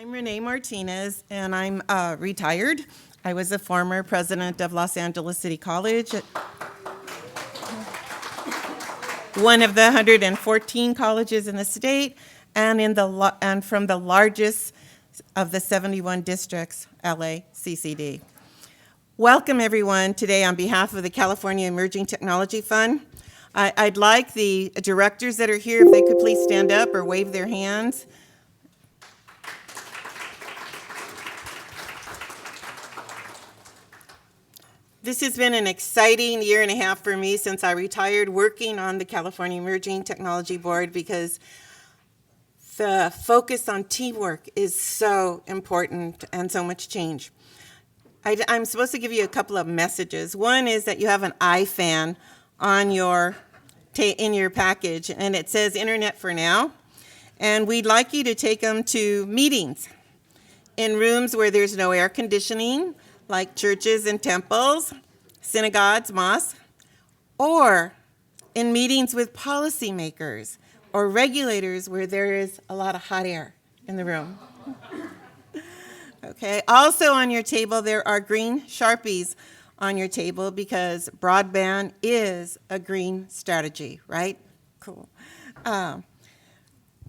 I'm Renee Martinez, and I'm retired. I was a former president of Los Angeles City College, one of the 114 colleges in the state, and from the largest of the 71 districts, LACCD. Welcome, everyone, today on behalf of the California Emerging Technology Fund. I'd like the directors that are here, if they could please stand up or wave their hands. This has been an exciting year and a half for me since I retired working on the California Emerging Technology Board, because the focus on teamwork is so important and so much change. I'm supposed to give you a couple of messages. One is that you have an iFan on in your package, and it says Internet for Now. And we'd like you to take them to meetings in rooms where there's no air conditioning, like churches and temples, synagogues, mosques, or in meetings with policymakers or regulators where there is a lot of hot air in the room. Okay, also on your table there are green Sharpies on your table, because broadband is a green strategy, right? Cool.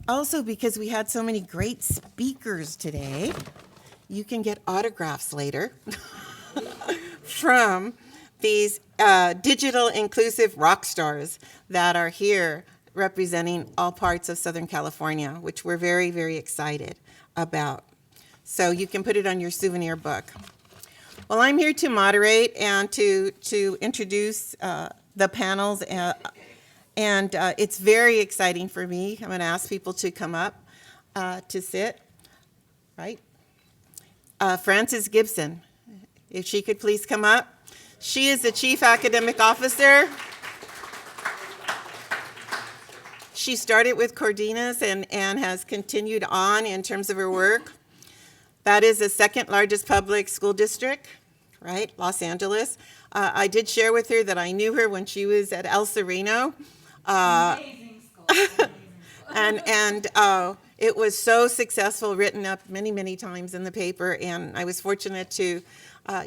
Also, because we had so many great speakers today, you can get autographs later from these digital inclusive rock stars that are here representing all parts of Southern California, which we're very, very excited about. So you can put it on your souvenir book. Well, I'm here to moderate and to introduce the panels, and it's very exciting for me. I'm going to ask people to come up to sit, right? Frances Gipson, if she could please come up. She is the Chief Academic Officer. She started with Cardenas and has continued on in terms of her work. That is the second largest public school district, right? Los Angeles. I did share with her that I knew her when she was at El Sereno. Amazing school. And it was so successful, written up many, many times in the paper, and I was fortunate to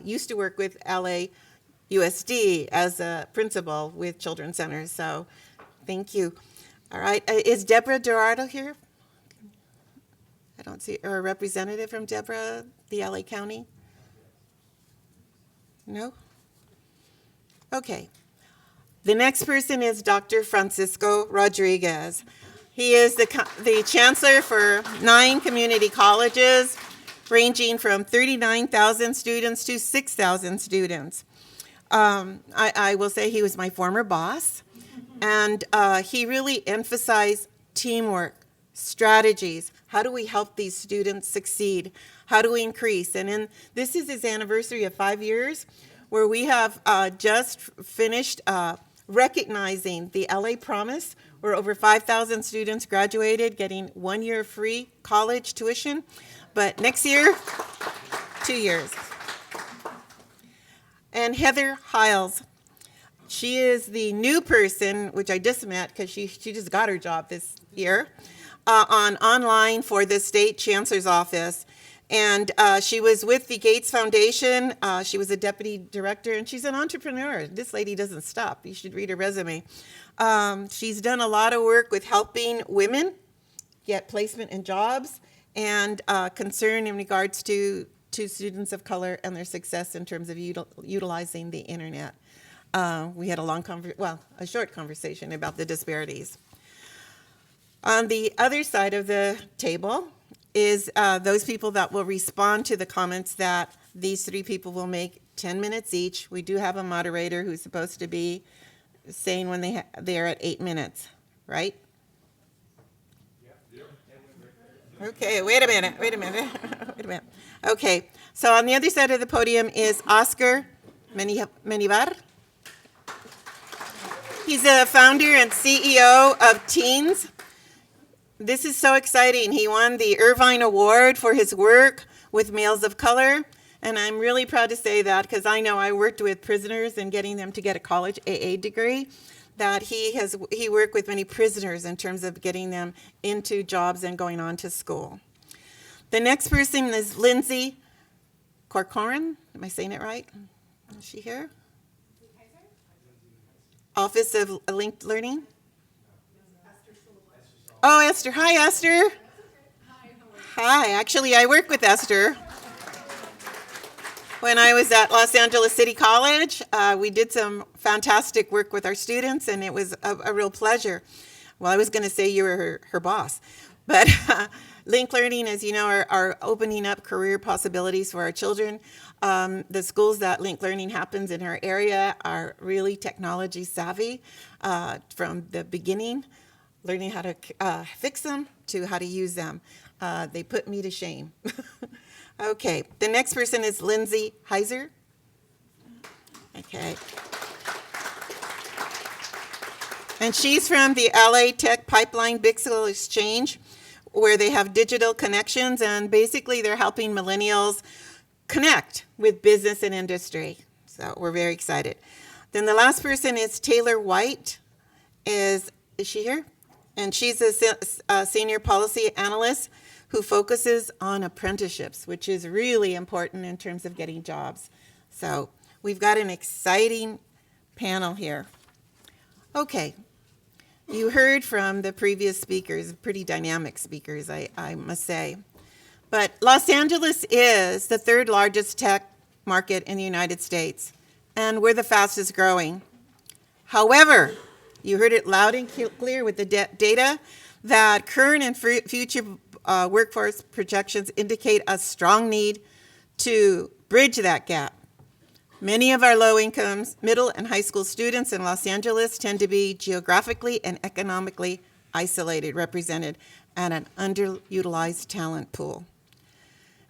used to work with LAUSD as a principal with Children's Centers, so thank you. All right, is Deborah Dorado here? I don't see, or a representative from Deborah, the LA County? No? Okay. The next person is Dr. Francisco Rodriguez. He is the Chancellor for 9 community colleges, ranging from 39,000 students to 6,000 students. I will say he was my former boss, and he really emphasized teamwork, strategies. How do we help these students succeed? How do we increase? And this is his anniversary of 5 years, where we have just finished recognizing the LA Promise, where over 5,000 students graduated, getting 1 year free college tuition. But next year, 2 years. And Heather Hiles, she is the new person, which I just met because she just got her job this year, online for the state chancellor's office. And she was with the Gates Foundation. She was a deputy director, and she's an entrepreneur. This lady doesn't stop. You should read her resume. She's done a lot of work with helping women get placement in jobs, and concern in regards to students of color and their success in terms of utilizing the internet. We had a short conversation about the disparities. On the other side of the table is those people that will respond to the comments that these 3 people will make 10 minutes each. We do have a moderator who's supposed to be saying when they're at 8 minutes, right? Okay, wait a minute. Okay, so on the other side of the podium is Oscar Menjivar. He's a founder and CEO of Teens. This is so exciting. He won the Irvine Award for his work with males of color, and I'm really proud to say that because I know I worked with prisoners and getting them to get a college AA degree, that he worked with many prisoners in terms of getting them into jobs and going on to school. The next person is Lindsay Corcoran. Am I saying it right? Is she here? Office of Linked Learning. Oh, Esther. Hi, Esther. Hi. Actually, I work with Esther. When I was at Los Angeles City College, we did some fantastic work with our students, and it was a real pleasure. Well, I was going to say you were her boss, but Linked Learning, as you know, are opening up career possibilities for our children. The schools that Linked Learning happens in our area are really technology savvy from the beginning, learning how to fix them to how to use them. They put me to shame. Okay, the next person is Lindsay Heiser. Okay. And she's from the LA Tech Pipeline Bixel Exchange, where they have digital connections, and basically they're helping millennials connect with business and industry. So we're very excited. Then the last person is Taylor White. Is she here? And she's a senior policy analyst who focuses on apprenticeships, which is really important in terms of getting jobs. So we've got an exciting panel here. Okay, you heard from the previous speakers, pretty dynamic speakers, I must say. But Los Angeles is the third largest tech market in the United States, and we're the fastest growing. However, you heard it loud and clear with the data that current and future workforce projections indicate a strong need to bridge that gap. Many of our low-income middle and high school students in Los Angeles tend to be geographically and economically isolated, represented at an underutilized talent pool.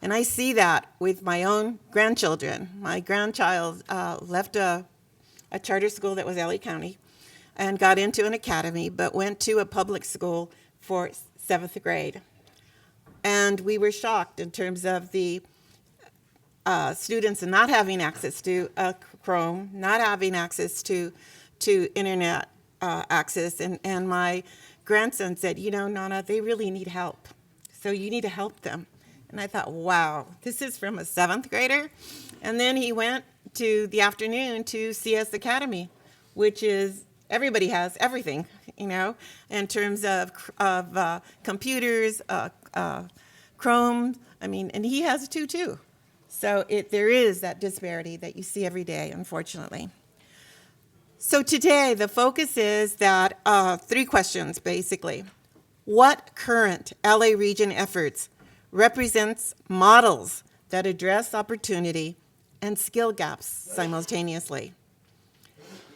And I see that with my own grandchildren. My grandchild left a charter school that was LA County and got into an academy, but went to a public school for 7th grade. And we were shocked in terms of the students not having access to Chrome, not having access to internet access. And my grandson said, you know, Nana, they really need help. So you need to help them. And I thought, wow, this is from a 7th grader. And then he went to the afternoon to CS Academy, which is, everybody has everything, you know, in terms of computers, Chrome, I mean, and he has two too. So there is that disparity that you see every day, unfortunately. So today, the focus is that 3 questions, basically. What current LA region efforts represents models that address opportunity and skill gaps simultaneously?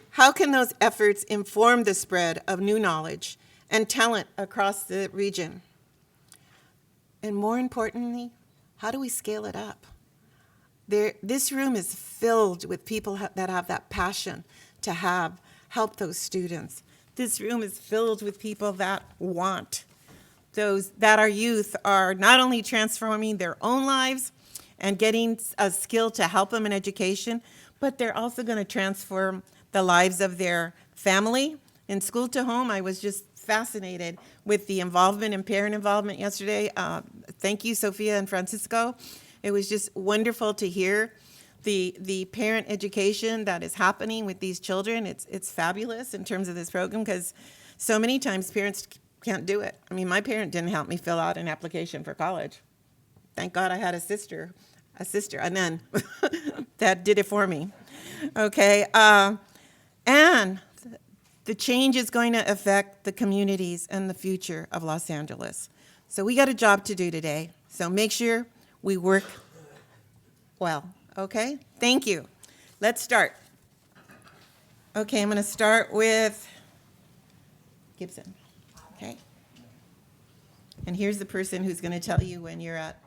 How can those efforts inform the spread of new knowledge and talent across the region? And more importantly, how do we scale it up? This room is filled with people that have that passion to help those students. This room is filled with people that want that our youth are not only transforming their own lives and getting a skill to help them in education, but they're also going to transform the lives of their family. In School to Home, I was just fascinated with the involvement and parent involvement yesterday. Thank you, Sophia and Francisco. It was just wonderful to hear the parent education that is happening with these children. It's fabulous in terms of this program, because so many times parents can't do it. I mean, my parent didn't help me fill out an application for college. Thank God I had a sister, a nun, that did it for me. Okay, and the change is going to affect the communities and the future of Los Angeles. So we got a job to do today. So make sure we work well, okay? Thank you. Let's start. Okay, I'm going to start with Gipson, okay? And here's the person who's going to tell you when you're at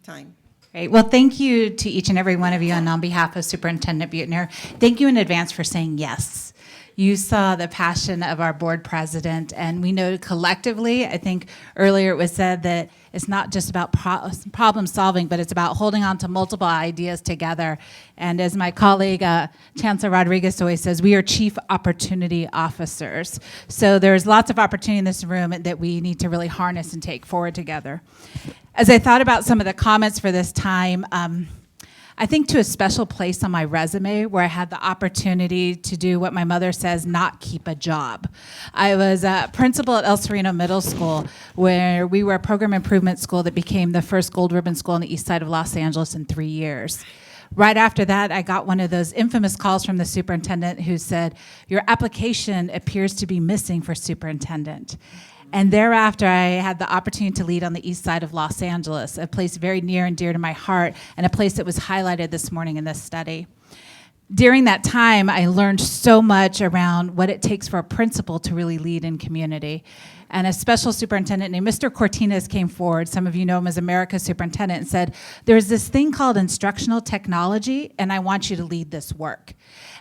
time. Great. Well, thank you to each and every one of you, and on behalf of Superintendent Buettner, thank you in advance for saying yes. You saw the passion of our board president, and we know collectively, I think earlier it was said that it's not just about problem solving, but it's about holding on to multiple ideas together. And as my colleague, Chancellor Rodriguez always says, we are chief opportunity officers. So there's lots of opportunity in this room that we need to really harness and take forward together. As I thought about some of the comments for this time, I think to a special place on my resume where I had the opportunity to do what my mother says, not keep a job. I was a principal at El Sereno Middle School, where we were a program improvement school that became the first gold ribbon school on the east side of Los Angeles in 3 years. Right after that, I got one of those infamous calls from the superintendent who said, your application appears to be missing for superintendent. And thereafter, I had the opportunity to lead on the east side of Los Angeles, a place very near and dear to my heart, and a place that was highlighted this morning in this study. During that time, I learned so much around what it takes for a principal to really lead in community. And a special superintendent named Mr. Martinez came forward, some of you know him as America's superintendent, and said, there's this thing called instructional technology, and I want you to lead this work.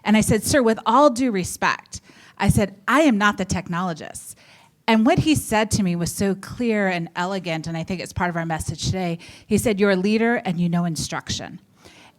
And I said, sir, with all due respect, I said, I am not the technologist. And what he said to me was so clear and elegant, and I think it's part of our message today. He said, you're a leader and you know instruction.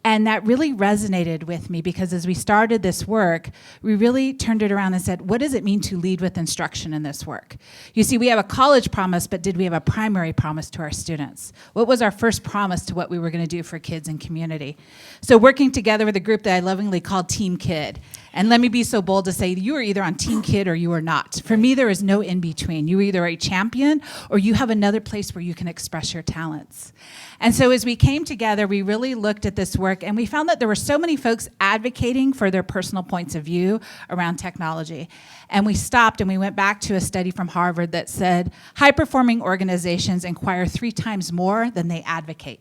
And that really resonated with me because as we started this work, we really turned it around and said, what does it mean to lead with instruction in this work? You see, we have a college promise, but did we have a primary promise to our students? What was our first promise to what we were going to do for kids and community? So working together with a group that I lovingly called Team Kid. And let me be so bold to say, you are either on Team Kid or you are not. For me, there is no in between. You are either a champion or you have another place where you can express your talents. And so as we came together, we really looked at this work and we found that there were so many folks advocating for their personal points of view around technology. And we stopped and we went back to a study from Harvard that said high-performing organizations inquire 3 times more than they advocate.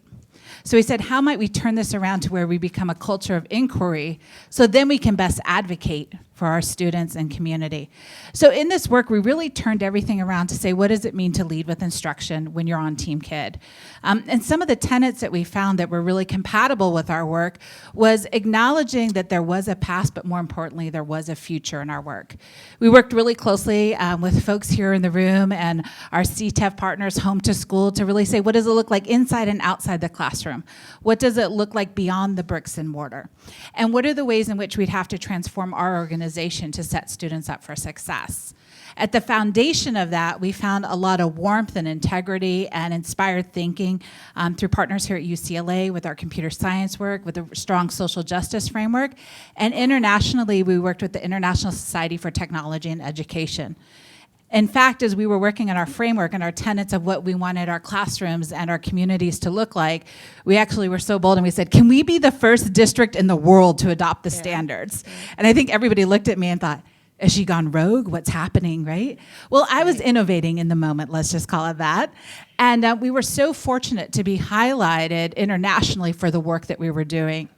So we said, how might we turn this around to where we become a culture of inquiry so then we can best advocate for our students and community? So in this work, we really turned everything around to say, what does it mean to lead with instruction when you're on Team Kid? And some of the tenets that we found that were really compatible with our work was acknowledging that there was a past, but more importantly, there was a future in our work. We worked really closely with folks here in the room and our CETF partners home to school to really say, what does it look like inside and outside the classroom? What does it look like beyond the bricks and mortar? And what are the ways in which we'd have to transform our organization to set students up for success? At the foundation of that, we found a lot of warmth and integrity and inspired thinking through partners here at UCLA with our computer science work, with a strong social justice framework. And internationally, we worked with the International Society for Technology and Education. In fact, as we were working on our framework and our tenets of what we wanted our classrooms and our communities to look like, we actually were so bold and we said, can we be the first district in the world to adopt the standards? And I think everybody looked at me and thought, has she gone rogue? What's happening, right? Well, I was innovating in the moment, let's just call it that. And we were so fortunate to be highlighted internationally for the work that we were doing.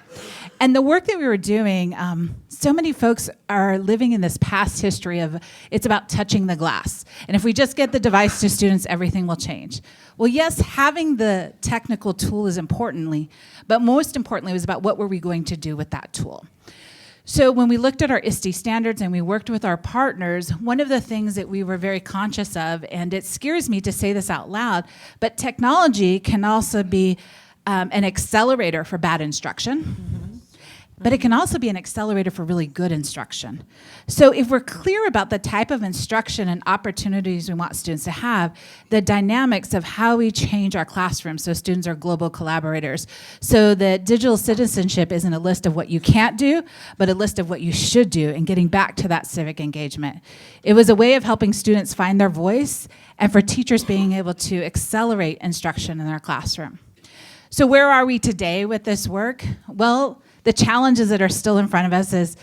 And the work that we were doing, so many folks are living in this past history of it's about touching the glass. And if we just get the device to students, everything will change. Well, yes, having the technical tool is importantly, but most importantly, it was about what were we going to do with that tool. So when we looked at our ISTE standards and we worked with our partners, one of the things that we were very conscious of, and it scares me to say this out loud, but technology can also be an accelerator for bad instruction, but it can also be an accelerator for really good instruction. So if we're clear about the type of instruction and opportunities we want students to have, the dynamics of how we change our classrooms so students are global collaborators, so that digital citizenship isn't a list of what you can't do, but a list of what you should do, and getting back to that civic engagement. It was a way of helping students find their voice and for teachers being able to accelerate instruction in their classroom. So where are we today with this work? Well, the challenges that are still in front of us is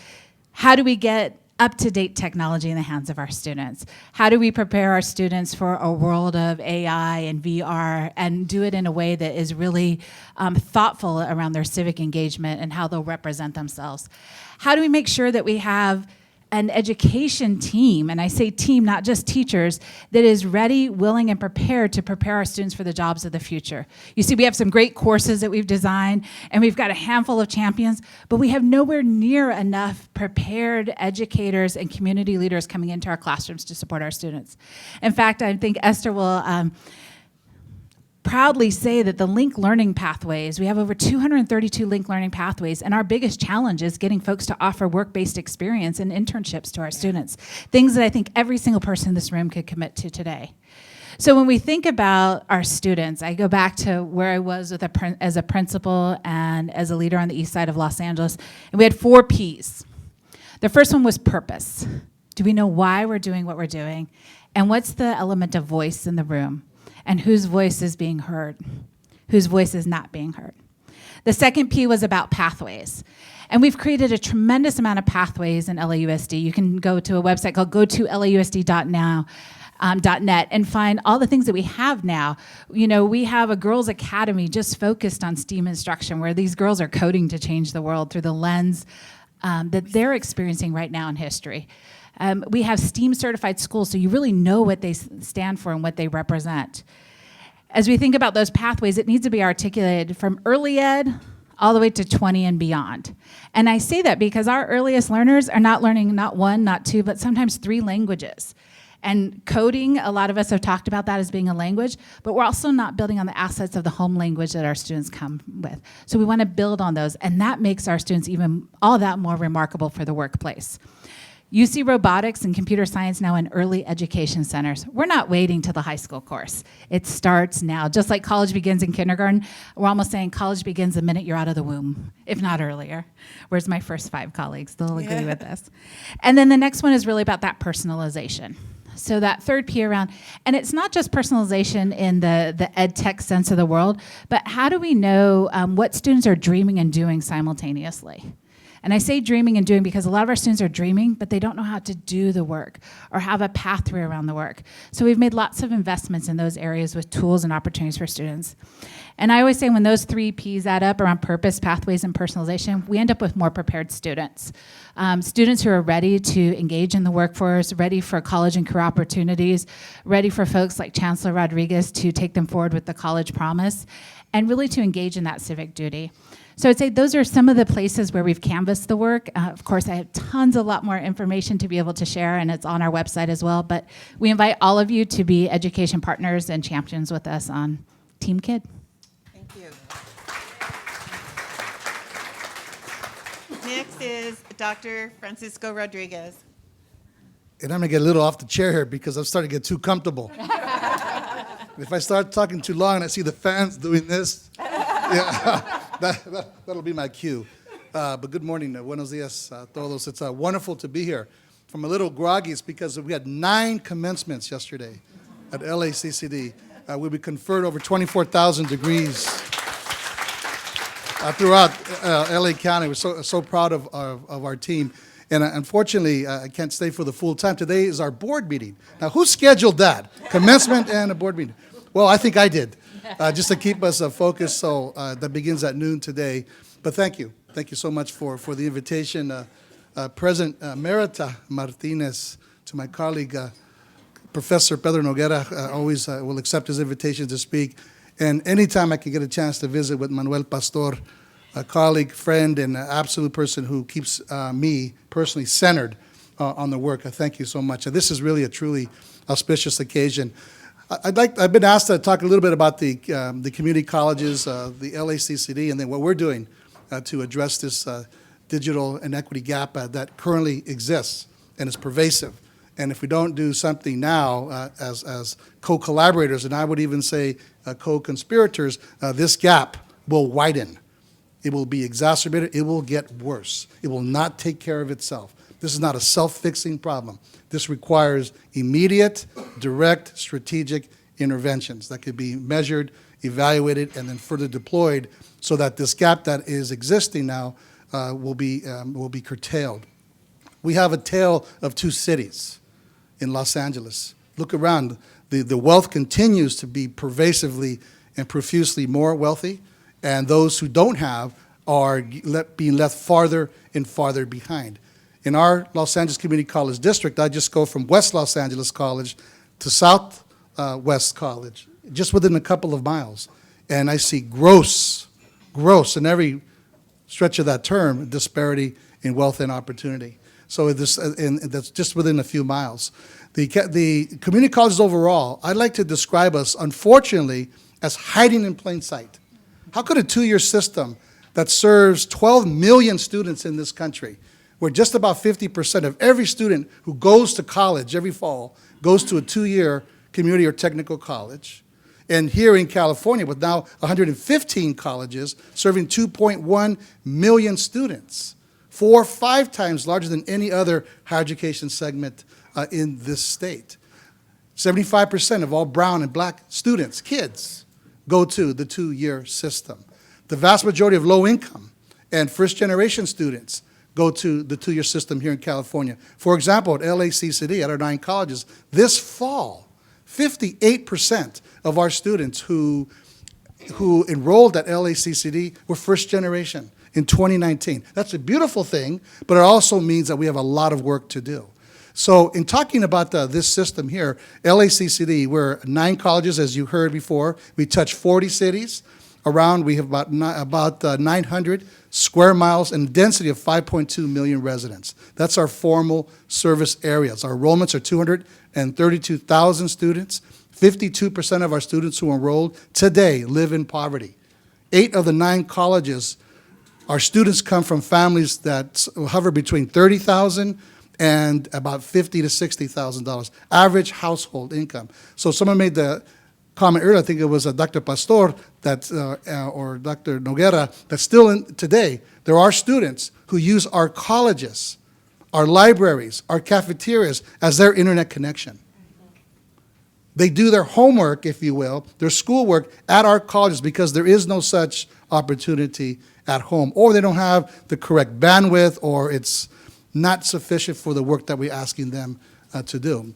how do we get up-to-date technology in the hands of our students? How do we prepare our students for a world of AI and VR and do it in a way that is really thoughtful around their civic engagement and how they'll represent themselves? How do we make sure that we have an education team, and I say team, not just teachers, that is ready, willing, and prepared to prepare our students for the jobs of the future. You see, we have some great courses that we've designed, and we've got a handful of champions, but we have nowhere near enough prepared educators and community leaders coming into our classrooms to support our students. In fact, I think Esther will proudly say that the linked learning pathways, we have over 232 linked learning pathways, and our biggest challenge is getting folks to offer work-based experience and internships to our students, things that I think every single person in this room could commit to today. So when we think about our students, I go back to where I was with as a principal and as a leader on the east side of Los Angeles, and we had 4 Ps. The first one was purpose. Do we know why we're doing what we're doing? And what's the element of voice in the room? And whose voice is being heard, whose voice is not being heard. The second P was about pathways. And we've created a tremendous amount of pathways in LAUSD. You can go to a website called go2lausd.net and find all the things that we have now. You know, we have a girls' academy just focused on STEAM instruction, where these girls are coding to change the world through the lens that they're experiencing right now in history. We have STEAM certified schools, so you really know what they stand for and what they represent. As we think about those pathways, it needs to be articulated from early ed all the way to 20 and beyond. And I say that because our earliest learners are not learning not 1, not 2, but sometimes 3 languages. And coding, a lot of us have talked about that as being a language, but we're also not building on the assets of the home language that our students come with. So we want to build on those, and that makes our students even all that more remarkable for the workplace. You see robotics and computer science now in early education centers. We're not waiting till the high school course. It starts now. Just like college begins in kindergarten, we're almost saying college begins the minute you're out of the womb, if not earlier. Where's my first 5 colleagues? They'll agree with this. And then the next one is really about that personalization. So that third P around, and it's not just personalization in the ed tech sense of the world, but how do we know what students are dreaming and doing simultaneously? And I say dreaming and doing because a lot of our students are dreaming, but they don't know how to do the work or have a pathway around the work. So we've made lots of investments in those areas with tools and opportunities for students. And I always say when those 3 Ps add up around purpose, pathways, and personalization, we end up with more prepared students. Students who are ready to engage in the workforce, ready for college and career opportunities, ready for folks like Chancellor Rodriguez to take them forward with the college promise, and really to engage in that civic duty. So I'd say those are some of the places where we've canvassed the work. Of course, I have a lot more information to be able to share, and it's on our website as well. But we invite all of you to be education partners and champions with us on Team Kid. Thank you. Next is Dr. Francisco Rodriguez. And I'm going to get a little off the chair here because I'm starting to get too comfortable. If I start talking too long and I see the fans doing this, yeah, that'll be my cue. But good morning, buenos dias a todos. It's wonderful to be here. I'm a little groggy. It's because we had 9 commencements yesterday at LACCD. We conferred over 24,000 degrees throughout LA County. We're so proud of our team. And unfortunately, I can't stay for the full time. Today is our board meeting. Now, who scheduled that? Commencement and a board meeting. Well, I think I did, just to keep us focused. So that begins at noon today. But thank you. Thank you so much for the invitation. President Emerita Martinez, to my colleague, Professor Pedro Noguera, always will accept his invitation to speak. And anytime I can get a chance to visit with Manuel Pastor, a colleague, friend, and an absolute person who keeps me personally centered on the work. I thank you so much. And this is really a truly auspicious occasion. I've been asked to talk a little bit about the community colleges, the LACCD, and then what we're doing to address this digital inequity gap that currently exists and is pervasive. And if we don't do something now as co-collaborators, and I would even say co-conspirators, this gap will widen. It will be exacerbated. It will get worse. It will not take care of itself. This is not a self-fixing problem. This requires immediate, direct, strategic interventions that could be measured, evaluated, and then further deployed so that this gap that is existing now will be curtailed. We have a tale of 2 cities in Los Angeles. Look around. The wealth continues to be pervasively and profusely more wealthy, and those who don't have are being left farther and farther behind. In our Los Angeles Community College District, I just go from West Los Angeles College to South West College, just within a couple of miles. And I see gross in every stretch of that term, disparity in wealth and opportunity. So and that's just within a few miles. The community colleges overall, I'd like to describe us, unfortunately, as hiding in plain sight. How could a two-year system that serves 12 million students in this country, where just about 50% of every student who goes to college every fall goes to a two-year community or technical college, and here in California, with now 115 colleges serving 2.1 million students, 4 or 5 times larger than any other higher education segment in this state. 75% of all brown and black students, kids, go to the two-year system. The vast majority of low-income and first-generation students go to the two-year system here in California. For example, at LACCD, at our 9 colleges, this fall, 58% of our students who enrolled at LACCD were first generation in 2019. That's a beautiful thing, but it also means that we have a lot of work to do. So in talking about this system here, LACCD, we're 9 colleges, as you heard before. We touch 40 cities. We have about 900 square miles and a density of 5.2 million residents. That's our formal service areas. Our enrollments are 232,000 students. 52% of our students who enrolled today live in poverty. 8 of the 9 colleges, our students come from families that hover between $30,000 and about $50,000 to $60,000 average household income. So someone made the comment earlier, I think it was Dr. Pastor or Dr. Noguera, that still today, there are students who use our colleges, our libraries, our cafeterias as their internet connection. They do their homework, if you will, their schoolwork at our colleges because there is no such opportunity at home, or they don't have the correct bandwidth, or it's not sufficient for the work that we're asking them to do.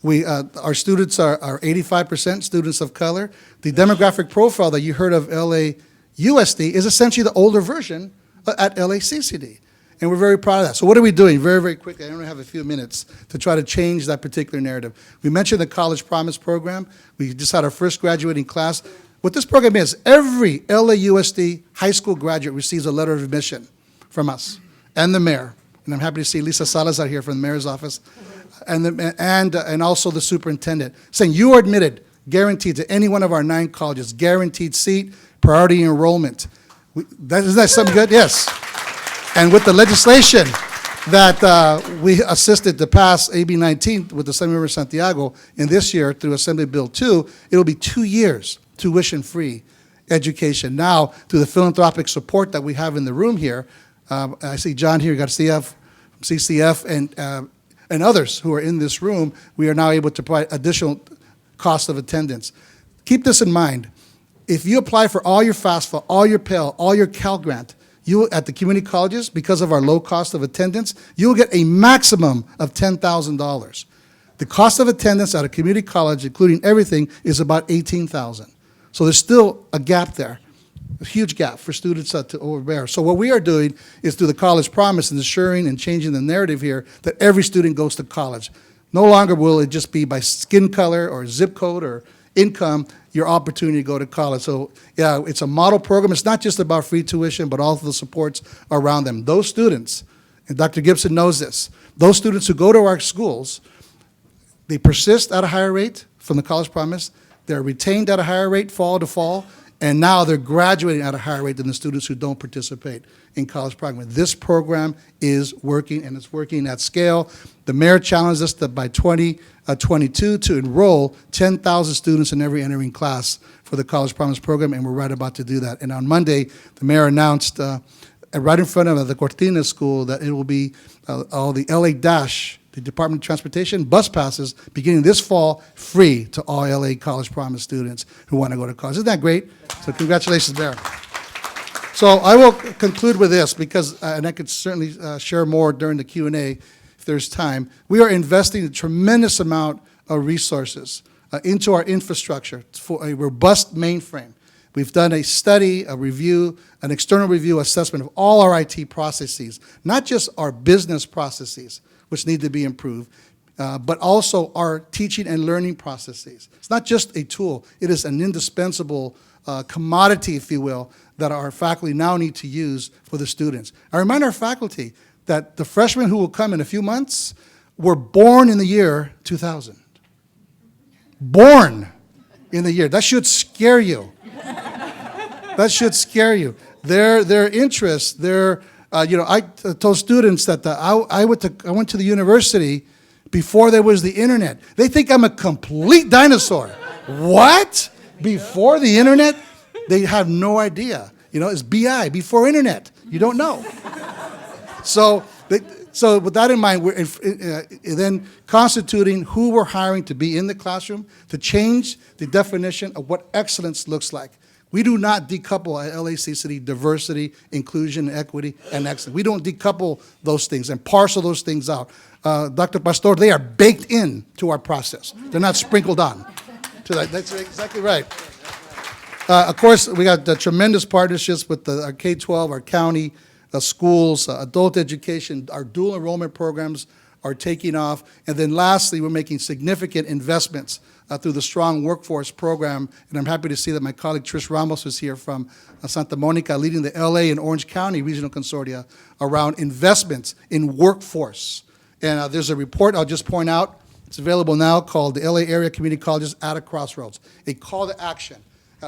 Our students are 85% students of color. The demographic profile that you heard of LAUSD is essentially the older version at LACCD. And we're very proud of that. So what are we doing? Very, very quickly, I only have a few minutes to try to change that particular narrative. We mentioned the College Promise program. We just had our first graduating class. What this program is, every LAUSD high school graduate receives a letter of admission from us and the mayor. And I'm happy to see Lisa Salazar here from the mayor's office. And also the superintendent, saying you are admitted, guaranteed to any one of our 9 colleges, guaranteed seat, priority enrollment. Isn't that something good? Yes. And with the legislation that we assisted to pass, AB 19 with the Assembly Member Santiago, in this year through Assembly Bill 2, it'll be 2 years tuition-free education. Now, through the philanthropic support that we have in the room here, I see John here, Garcia from CCF, and others who are in this room, we are now able to provide additional cost of attendance. Keep this in mind. If you apply for all your FAFSA, all your Pell, all your Cal Grant, you at the community colleges, because of our low cost of attendance, you will get a maximum of $10,000. The cost of attendance at a community college, including everything, is about $18,000. So there's still a gap there, a huge gap for students to overbear. So what we are doing is through the College Promise and ensuring and changing the narrative here that every student goes to college. No longer will it just be by skin color or zip code or income, your opportunity to go to college. So yeah, it's a model program. It's not just about free tuition, but all of the supports around them. Those students, and Dr. Gipson knows this, those students who go to our schools, they persist at a higher rate from the College Promise. They're retained at a higher rate fall to fall, and now they're graduating at a higher rate than the students who don't participate in college program. This program is working, and it's working at scale. The mayor challenged us that by 2022 to enroll 10,000 students in every entering class for the College Promise program, and we're right about to do that. And on Monday, the mayor announced right in front of the Cortina School that it will be all the LA Dash, the Department of Transportation bus passes beginning this fall, free to all LA College Promise students who want to go to college. Isn't that great? So congratulations, Mayor. So I will conclude with this because, and I could certainly share more during the Q&A if there's time. We are investing a tremendous amount of resources into our infrastructure for a robust mainframe. We've done a study, a review, an external review assessment of all our IT processes, not just our business processes, which need to be improved, but also our teaching and learning processes. It's not just a tool. It is an indispensable commodity, if you will, that our faculty now need to use for the students. I remind our faculty that the freshmen who will come in a few months were born in the year 2000. Born in the year. That should scare you. That should scare you. Their interests, I told students that I went to the university before there was the internet. They think I'm a complete dinosaur. What? Before the internet? They have no idea. It's BI, before internet. You don't know. So with that in mind, we're then constituting who we're hiring to be in the classroom to change the definition of what excellence looks like. We do not decouple at LACCD diversity, inclusion, equity, and excellence. We don't decouple those things and parcel those things out. Dr. Pastor, they are baked in to our process. They're not sprinkled on. That's exactly right. Of course, we got the tremendous partnerships with our K-12, our county, schools, adult education. Our dual enrollment programs are taking off. And then lastly, we're making significant investments through the Strong Workforce Program. And I'm happy to see that my colleague Trish Ramos is here from Santa Monica, leading the LA and Orange County Regional Consortia around investments in workforce. And there's a report I'll just point out. It's available now called the LA Area Community Colleges at a Crossroads, a call to action.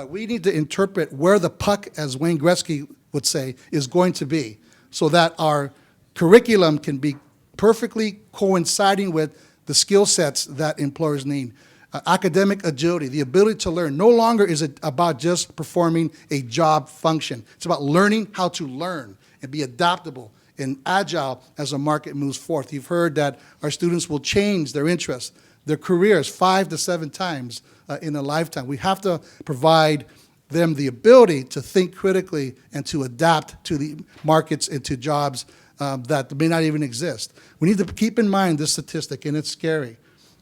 We need to interpret where the puck, as Wayne Gretzky would say, is going to be so that our curriculum can be perfectly coinciding with the skill sets that employers need. Academic agility, the ability to learn. No longer is it about just performing a job function. It's about learning how to learn and be adaptable and agile as the market moves forth. You've heard that our students will change their interests, their careers 5 to 7 times in a lifetime. We have to provide them the ability to think critically and to adapt to the markets and to jobs that may not even exist. We need to keep in mind this statistic, and it's scary,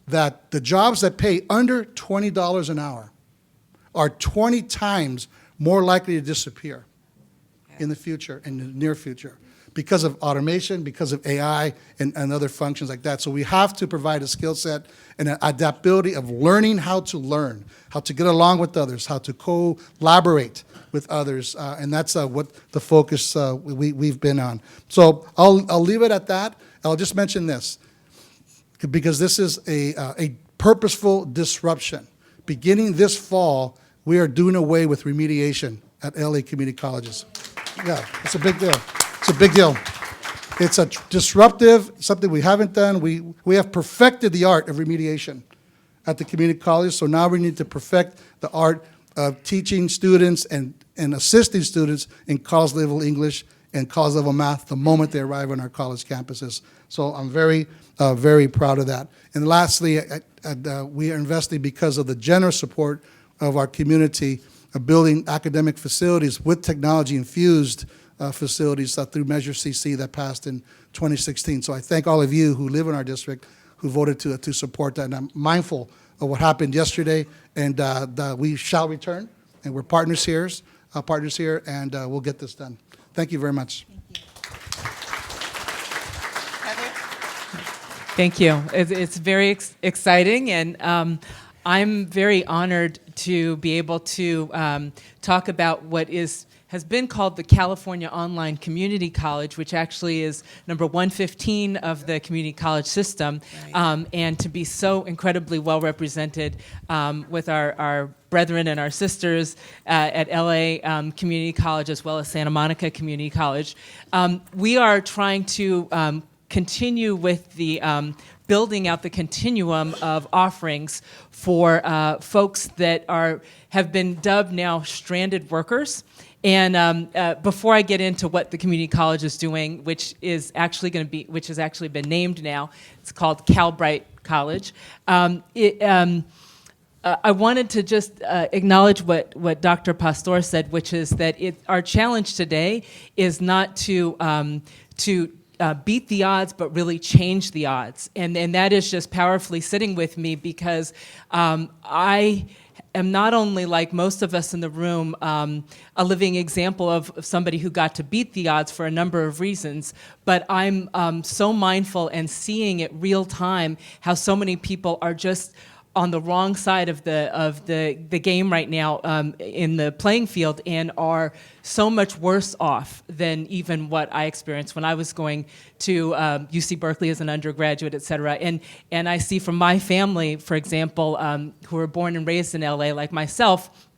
that the jobs that pay under $20 an hour are 20 times more likely to disappear in the future, in the near future, because of automation, because of AI, and other functions like that. So we have to provide a skill set and an adaptability of learning how to learn, how to get along with others, how to collaborate with others, and that's what the focus we've been on. So I'll leave it at that. I'll just mention this, because this is a purposeful disruption. Beginning this fall, we are doing away with remediation at LA Community Colleges. Yeah, it's a big deal. It's a big deal. It's a disruptive, something we haven't done. We have perfected the art of remediation at the community college, so now we need to perfect the art of teaching students and assisting students in college level English and college level math the moment they arrive on our college campuses. So I'm very, very proud of that. And lastly, we are investing, because of the generous support of our community, building academic facilities with technology infused facilities through Measure CC that passed in 2016. So I thank all of you who live in our district who voted to support that. And I'm mindful of what happened yesterday, and we shall return, and we're partners here, and we'll get this done. Thank you very much. Thank you. It's very exciting, and I'm very honored to be able to talk about what has been called the California Online Community College, which actually is number 115 of the community college system, right. And to be so incredibly well represented with our brethren and our sisters at LA Community College, as well as Santa Monica Community College. We are trying to continue with the building out the continuum of offerings for folks that have been dubbed now stranded workers. And before I get into what the community college is doing, which has actually been named now, it's called Calbright College. I wanted to just acknowledge what Dr. Pastor said, which is that our challenge today is not to beat the odds, but really change the odds. And that is just powerfully sitting with me, because I am not only, like most of us in the room, a living example of somebody who got to beat the odds for a number of reasons, but I'm so mindful and seeing it real time how so many people are just on the wrong side of the game right now in the playing field and are so much worse off than even what I experienced when I was going to UC Berkeley as an undergraduate, et cetera. And I see from my family, for example, who were born and raised in LA like myself,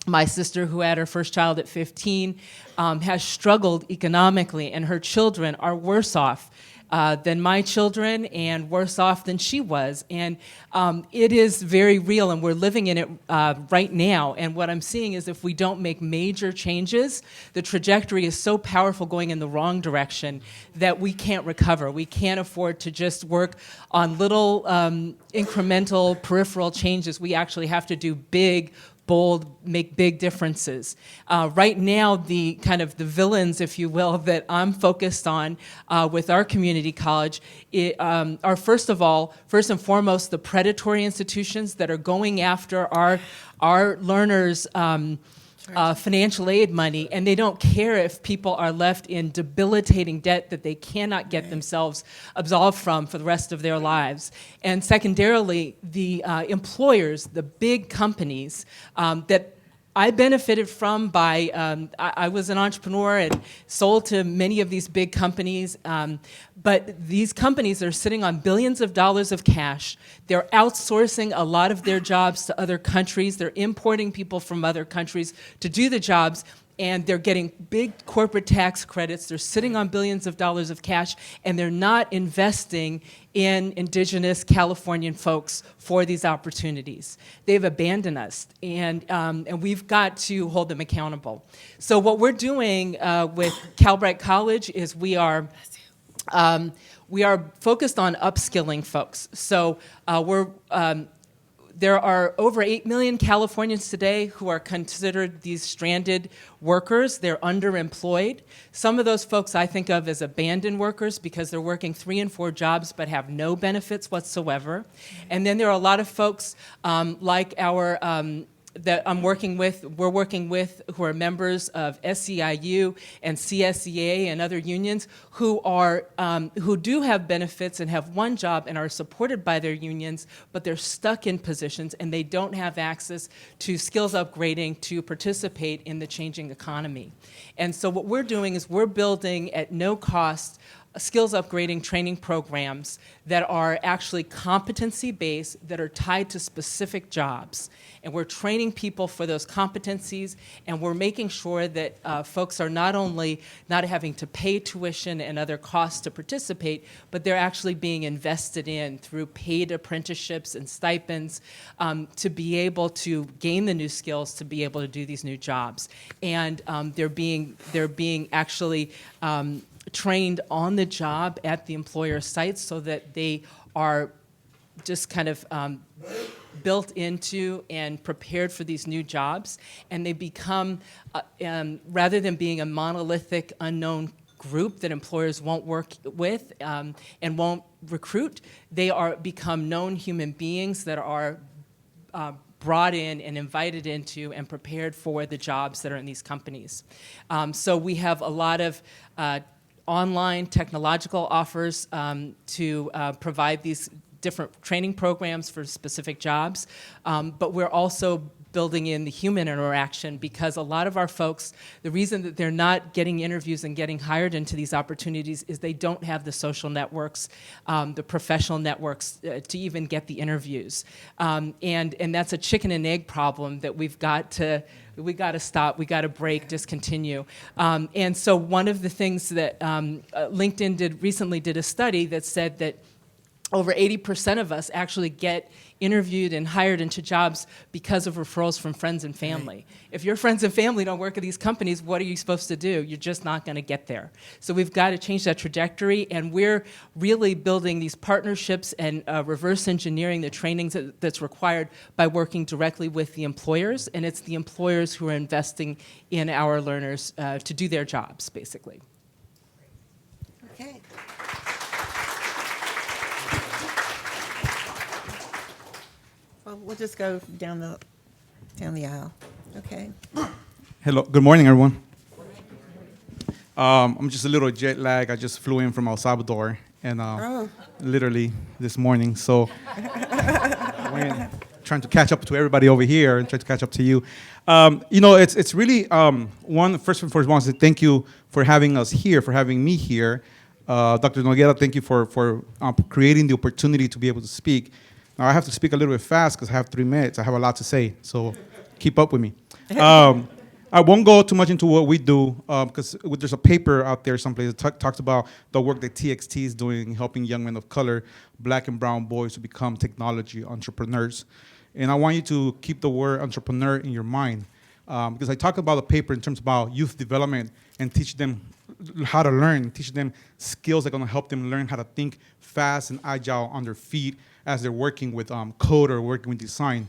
my sister, who had her first child at 15, has struggled economically, and her children are worse off than my children and worse off than she was. And it is very real, and we're living in it right now. And what I'm seeing is if we don't make major changes, the trajectory is so powerful going in the wrong direction that we can't recover. We can't afford to just work on little incremental peripheral changes. We actually have to do big, bold, make big differences. Right now, the kind of the villains, if you will, that I'm focused on with our community college are first and foremost, the predatory institutions that are going after our learners' financial aid money, and they don't care if people are left in debilitating debt that they cannot get themselves absolved from for the rest of their lives. And secondarily, the employers, the big companies that I benefited from by, I was an entrepreneur and sold to many of these big companies, but these companies are sitting on billions of dollars of cash. They're outsourcing a lot of their jobs to other countries. They're importing people from other countries to do the jobs, and they're getting big corporate tax credits. They're sitting on billions of dollars of cash, and they're not investing in indigenous Californian folks for these opportunities. They've abandoned us, and we've got to hold them accountable. So what we're doing with Calbright College is we are focused on upskilling folks. So there are over 8 million Californians today who are considered these stranded workers. They're underemployed. Some of those folks I think of as abandoned workers because they're working 3 and 4 jobs but have no benefits whatsoever. And then there are a lot of folks like our that we're working with, who are members of SEIU and CSEA and other unions, who do have benefits and have one job and are supported by their unions, but they're stuck in positions and they don't have access to skills upgrading to participate in the changing economy. And so what we're doing is we're building at no cost skills upgrading training programs that are actually competency-based, that are tied to specific jobs. And we're training people for those competencies, and we're making sure that folks are not only not having to pay tuition and other costs to participate, but they're actually being invested in through paid apprenticeships and stipends to be able to gain the new skills to be able to do these new jobs. And they're being actually trained on the job at the employer sites so that they are just kind of built into and prepared for these new jobs, and they become, rather than being a monolithic unknown group that employers won't work with and won't recruit, they become known human beings that are brought in and invited into and prepared for the jobs that are in these companies. So we have a lot of online technological offers to provide these different training programs for specific jobs, but we're also building in the human interaction, because a lot of our folks, the reason that they're not getting interviews and getting hired into these opportunities is they don't have the social networks, the professional networks to even get the interviews. And that's a chicken and egg problem that we got to stop, we got to break, discontinue. And so one of the things that LinkedIn recently did a study that said that over 80% of us actually get interviewed and hired into jobs because of referrals from friends and family. If your friends and family don't work at these companies, what are you supposed to do? You're just not going to get there. So we've got to change that trajectory, and we're really building these partnerships and reverse engineering the trainings that's required by working directly with the employers, and it's the employers who are investing in our learners to do their jobs, basically. Okay. Well, we'll just go down the down the aisle. Okay. Hello, good morning, everyone. I'm just a little jet lag. I just flew in from El Salvador, and literally this morning, so trying to catch up to everybody over here and try to catch up to you. It's really first and foremost, thank you for having us here, for having me here. Dr. Noguera, thank you for creating the opportunity to be able to speak. Now I have to speak a little bit fast because I have 3 minutes. I have a lot to say, so keep up with me. I won't go too much into what we do because there's a paper out there someplace that talks about the work that TXT is doing, helping young men of color, black and brown boys to become technology entrepreneurs. And I want you to keep the word entrepreneur in your mind because I talk about the paper in terms about youth development and teach them how to learn, teach them skills that are going to help them learn how to think fast and agile on their feet as they're working with code or working with design.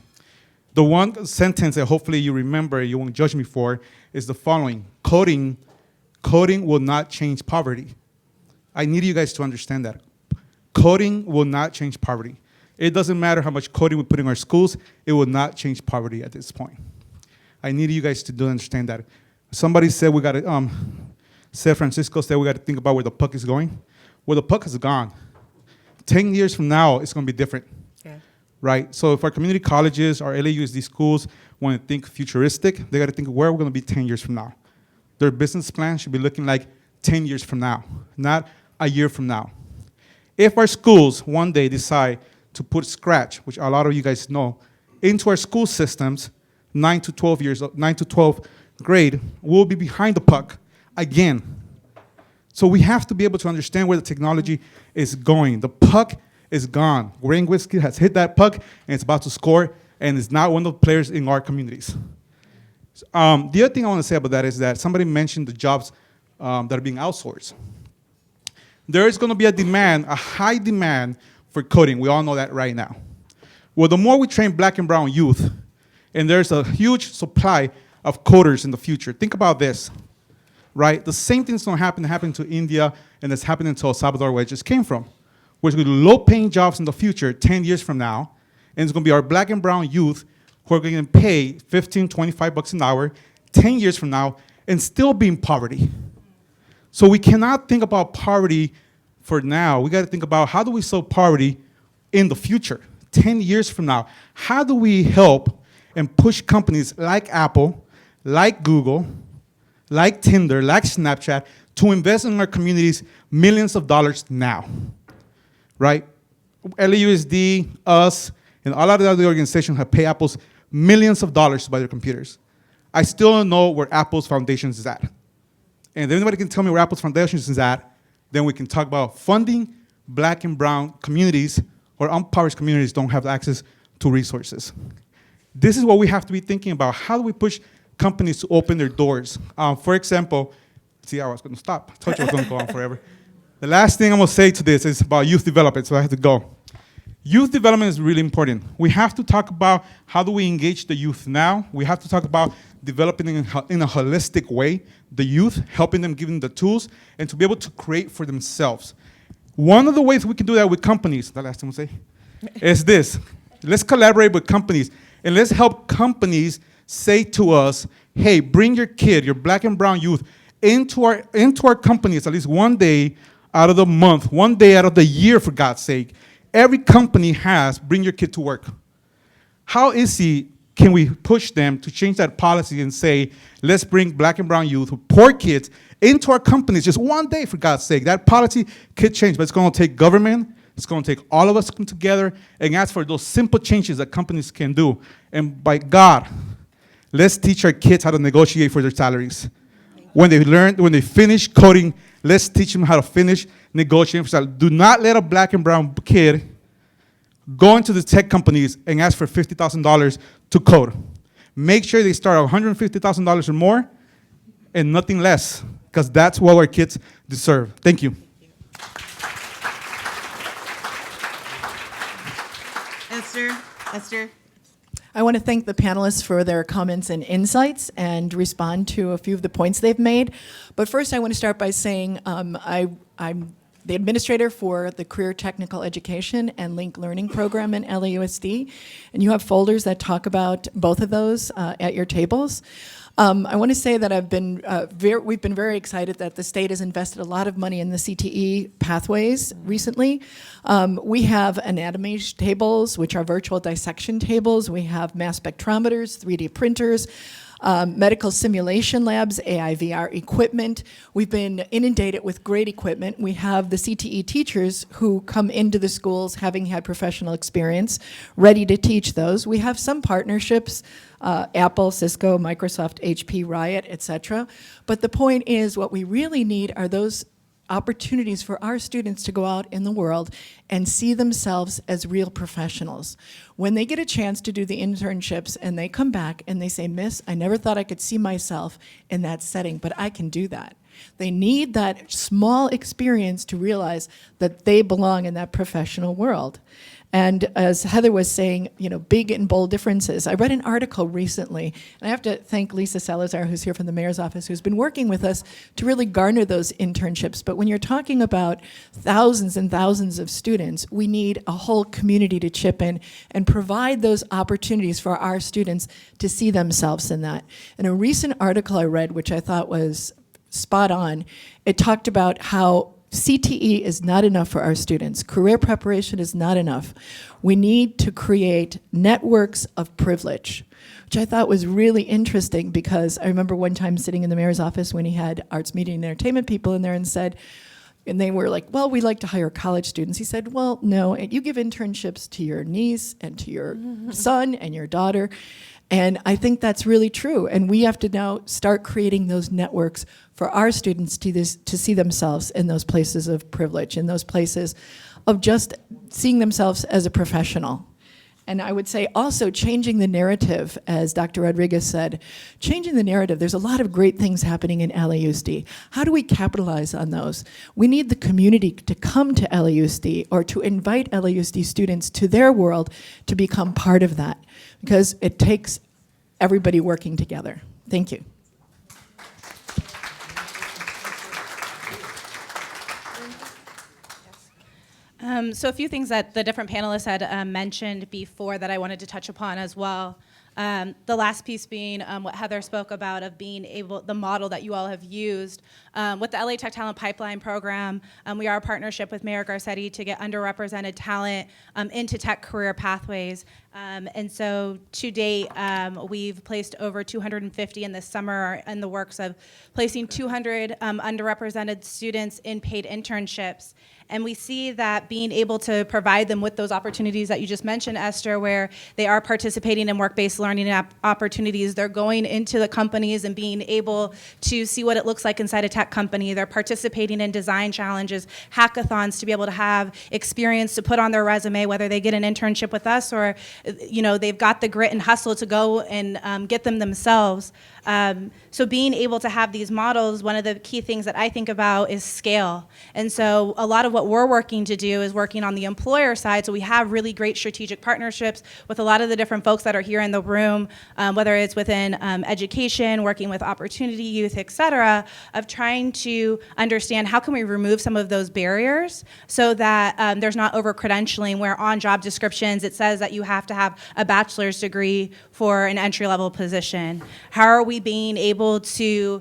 The one sentence that hopefully you remember, you won't judge me for, is the following: coding will not change poverty. I need you guys to understand that. Coding will not change poverty. It doesn't matter how much coding we put in our schools, it will not change poverty at this point. I need you guys to understand that. Somebody said we got to, San Francisco said we got to think about where the puck is going. Where the puck has gone. 10 years from now, it's going to be different. Okay. Right? So if our community colleges, our LAUSD schools want to think futuristic, they got to think where we're going to be 10 years from now. Their business plan should be looking like 10 years from now, not a year from now. If our schools one day decide to put Scratch, which a lot of you guys know, into our school systems, 9 to 12 grade, we'll be behind the puck again. So we have to be able to understand where the technology is going. The puck is gone. Wayne Whiskey has hit that puck, and it's about to score, and is not one of the players in our communities. The other thing I want to say about that is that somebody mentioned the jobs that are being outsourced. There is going to be a demand, a high demand for coding. We all know that right now. Well, the more we train black and brown youth, and there's a huge supply of coders in the future. Think about this, right? The same thing's going to happen to India, and it's happening to El Salvador, where it just came from. We're going to do low-paying jobs in the future, 10 years from now, and it's going to be our black and brown youth who are going to pay $15, $25 an hour 10 years from now and still be in poverty. So we cannot think about poverty for now. We got to think about how do we solve poverty in the future, 10 years from now. How do we help and push companies like Apple, like Google, like Tinder, like Snapchat to invest in our communities millions of dollars now, right? LAUSD, us, and a lot of other organizations have paid Apple's millions of dollars to buy their computers. I still don't know where Apple's foundations is at. And if anybody can tell me where Apple's foundations is at, then we can talk about funding black and brown communities or impoverished communities don't have access to resources. This is what we have to be thinking about. How do we push companies to open their doors? For example, see, I was going to stop. I told you I was going to go on forever. The last thing I'm going to say to this is about youth development, so I have to go. Youth development is really important. We have to talk about how do we engage the youth now. We have to talk about developing in a holistic way the youth, helping them, giving them the tools, and to be able to create for themselves. One of the ways we can do that with companies, the last thing I'll say, is this. Let's collaborate with companies, and let's help companies say to us, hey, bring your kid, your black and brown youth, into our companies at least one day out of the month, one day out of the year, for God's sake. Every company has bring your kid to work. How easy can we push them to change that policy and say, let's bring black and brown youth, poor kids, into our companies just one day, for God's sake? That policy could change, but it's going to take government, it's going to take all of us to come together and ask for those simple changes that companies can do. And by God, let's teach our kids how to negotiate for their salaries. When they finish coding, let's teach them how to finish negotiating for salaries. Do not let a black and brown kid go into the tech companies and ask for $50,000 to code. Make sure they start $150,000 or more and nothing less, because that's what our kids deserve. Thank you. Esther? I want to thank the panelists for their comments and insights and respond to a few of the points they've made. But first, I want to start by saying I'm the administrator for the Career Technical Education and Link Learning Program in LAUSD, and you have folders that talk about both of those at your tables. I want to say that we've been very excited that the state has invested a lot of money in the CTE pathways recently. We have anatomy tables, which are virtual dissection tables. We have mass spectrometers, 3D printers, medical simulation labs, AI, VR equipment. We've been inundated with great equipment. We have the CTE teachers who come into the schools having had professional experience, ready to teach those. We have some partnerships, Apple, Cisco, Microsoft, HP, Riot, etc. But the point is, what we really need are those opportunities for our students to go out in the world and see themselves as real professionals. When they get a chance to do the internships and they come back and they say, Miss, I never thought I could see myself in that setting, but I can do that. They need that small experience to realize that they belong in that professional world. And as Heather was saying, big and bold differences. I read an article recently, and I have to thank Lisa Salazar, who's here from the mayor's office, who's been working with us to really garner those internships. But when you're talking about thousands and thousands of students, we need a whole community to chip in and provide those opportunities for our students to see themselves in that. In a recent article I read, which I thought was spot on, it talked about how CTE is not enough for our students. Career preparation is not enough. We need to create networks of privilege, which I thought was really interesting, because I remember one time sitting in the mayor's office when he had arts, media, and entertainment people in there and they were like, well, we like to hire college students. He said, well, no, you give internships to your niece and to your son and your daughter. And I think that's really true. And we have to now start creating those networks for our students to see themselves in those places of privilege, in those places of just seeing themselves as a professional. And I would say also changing the narrative, as Dr. Rodriguez said, changing the narrative. There's a lot of great things happening in LAUSD. How do we capitalize on those? We need the community to come to LAUSD, or to invite LAUSD students to their world to become part of that, because it takes everybody working together. Thank you. So a few things that the different panelists had mentioned before that I wanted to touch upon as well. The last piece being what Heather spoke about, of being able, the model that you all have used. With the LA Tech Talent Pipeline Program, we are a partnership with Mayor Garcetti to get underrepresented talent into tech career pathways. And so to date, we've placed over 250 in the summer, in the works of placing 200 underrepresented students in paid internships. And we see that being able to provide them with those opportunities that you just mentioned, Esther, where they are participating in work-based learning opportunities, they're going into the companies and being able to see what it looks like inside a tech company. They're participating in design challenges, hackathons, to be able to have experience to put on their resume, whether they get an internship with us or they've got the grit and hustle to go and get them themselves. So being able to have these models, one of the key things that I think about is scale. And so a lot of what we're working to do is working on the employer side. So we have really great strategic partnerships with a lot of the different folks that are here in the room, whether it's within education, working with Opportunity Youth, et cetera, of trying to understand how can we remove some of those barriers so that there's not over-credentialing, where on job descriptions it says that you have to have a bachelor's degree for an entry-level position. How are we being able to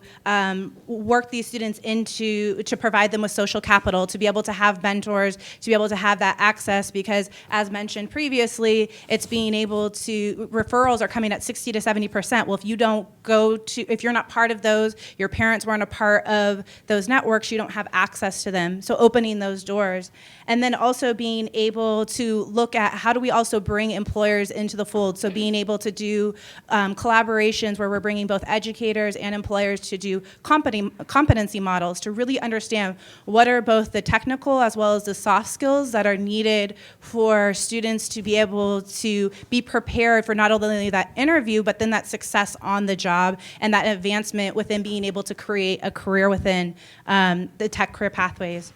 work these students to provide them with social capital, to be able to have mentors, to be able to have that access? Because as mentioned previously, it's being able to, referrals are coming at 60 to 70%. Well, if you don't if you're not part of those, your parents weren't a part of those networks, you don't have access to them. So opening those doors. And then also being able to look at how do we also bring employers into the fold. So being able to do collaborations where we're bringing both educators and employers to do competency models to really understand what are both the technical as well as the soft skills that are needed for students to be able to be prepared for not only that interview, but then that success on the job and that advancement within being able to create a career within the tech career pathways.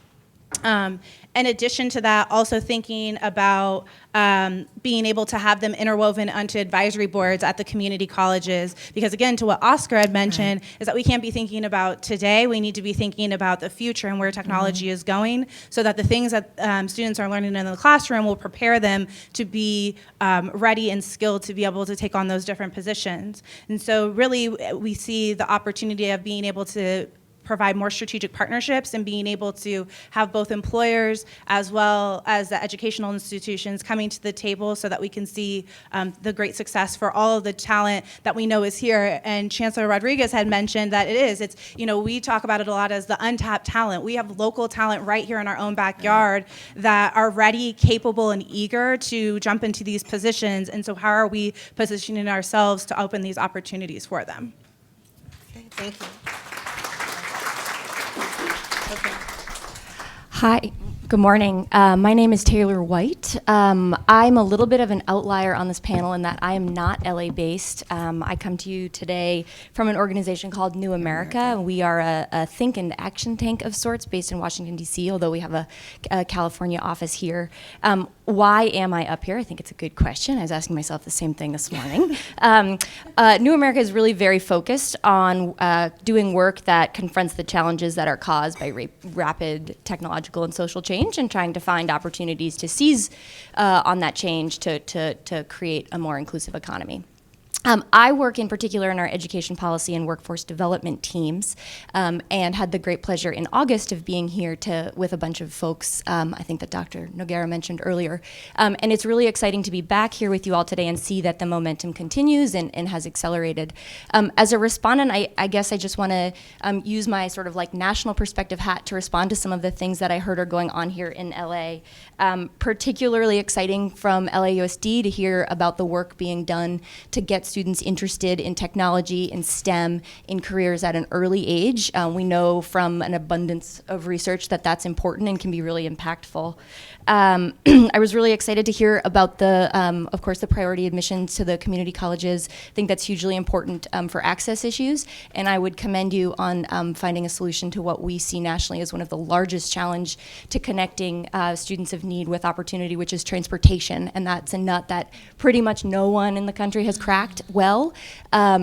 In addition to that, also thinking about being able to have them interwoven onto advisory boards at the community colleges. Because again, to what Oscar had mentioned, is that we can't be thinking about today, we need to be thinking about the future and where technology is going, so that the things that students are learning in the classroom will prepare them to be ready and skilled to be able to take on those different positions. And so really, we see the opportunity of being able to provide more strategic partnerships and being able to have both employers as well as the educational institutions coming to the table so that we can see the great success for all of the talent that we know is here. And Chancellor Rodriguez had mentioned that it's, we talk about it a lot as the untapped talent. We have local talent right here in our own backyard that are ready, capable, and eager to jump into these positions. And so how are we positioning ourselves to open these opportunities for them? Okay, thank you. Hi, good morning. My name is Taylor White. I'm a little bit of an outlier on this panel in that I am not LA-based. I come to you today from an organization called New America. We are a think and action tank of sorts based in Washington, D.C., although we have a California office here. Why am I up here? I think it's a good question. I was asking myself the same thing this morning. New America is really very focused on doing work that confronts the challenges that are caused by rapid technological and social change and trying to find opportunities to seize on that change to create a more inclusive economy. I work in particular in our education policy and workforce development teams, and had the great pleasure in August of being here with a bunch of folks, I think that Dr. Noguera mentioned earlier. And it's really exciting to be back here with you all today and see that the momentum continues and has accelerated. As a respondent, I guess I just want to use my sort of like national perspective hat to respond to some of the things that I heard are going on here in LA. Particularly exciting from LAUSD to hear about the work being done to get students interested in technology, in STEM, in careers at an early age. We know from an abundance of research that that's important and can be really impactful. I was really excited to hear about of course, the priority admissions to the community colleges. I think that's hugely important for access issues, and I would commend you on finding a solution to what we see nationally as one of the largest challenge to connecting students of need with opportunity, which is transportation, and that's a nut that pretty much no one in the country has cracked well.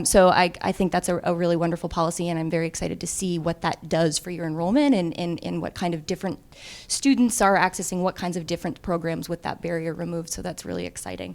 So I think that's a really wonderful policy, and I'm very excited to see what that does for your enrollment and what kind of different students are accessing what kinds of different programs with that barrier removed. So that's really exciting.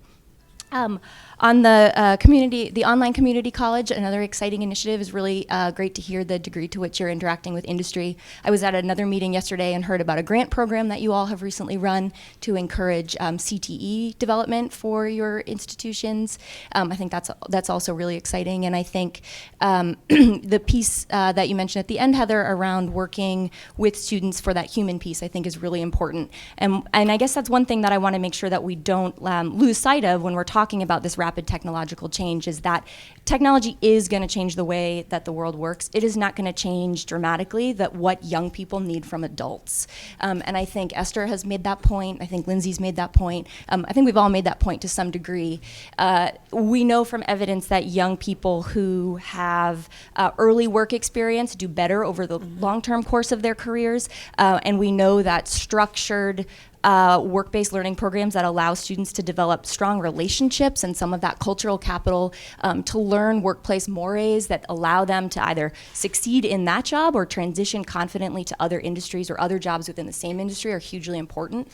On the online community college, another exciting initiative is really great to hear the degree to which you're interacting with industry. I was at another meeting yesterday and heard about a grant program that you all have recently run to encourage CTE development for your institutions. I think that's also really exciting, and I think the piece that you mentioned at the end, Heather, around working with students for that human piece, I think is really important. And I guess that's one thing that I want to make sure that we don't lose sight of when we're talking about this rapid technological change, is that technology is going to change the way that the world works. It is not going to change dramatically what young people need from adults. And I think Esther has made that point. I think Lindsay's made that point. I think we've all made that point to some degree. We know from evidence that young people who have early work experience do better over the long-term course of their careers. And we know that structured work-based learning programs that allow students to develop strong relationships and some of that cultural capital to learn workplace mores that allow them to either succeed in that job or transition confidently to other industries or other jobs within the same industry are hugely important.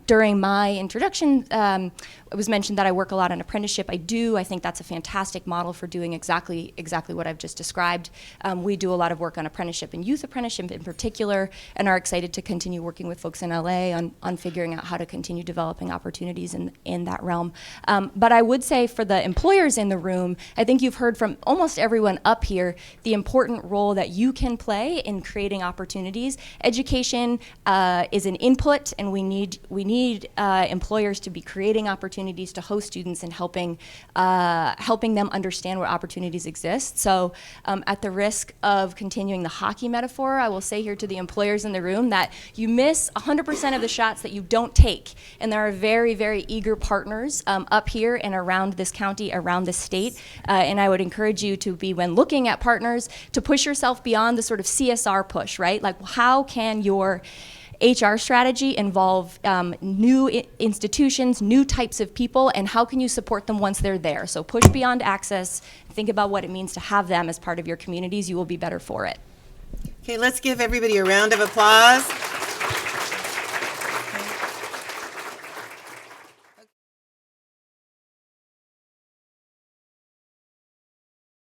During my introduction, it was mentioned that I work a lot on apprenticeship. I do. I think that's a fantastic model for doing exactly what I've just described. We do a lot of work on apprenticeship and youth apprenticeship in particular, and are excited to continue working with folks in LA on figuring out how to continue developing opportunities in that realm. But I would say for the employers in the room, I think you've heard from almost everyone up here the important role that you can play in creating opportunities. Education is an input, and we need employers to be creating opportunities to host students and helping them understand what opportunities exist. So at the risk of continuing the hockey metaphor, I will say here to the employers in the room that you miss 100% of the shots that you don't take. And there are very, very eager partners up here and around this county, around the state. And I would encourage you to be, when looking at partners, to push yourself beyond the sort of CSR push, right? Like, how can your HR strategy involve new institutions, new types of people, and how can you support them once they're there? So push beyond access, think about what it means to have them as part of your communities. You will be better for it. Okay, let's give everybody a round of applause.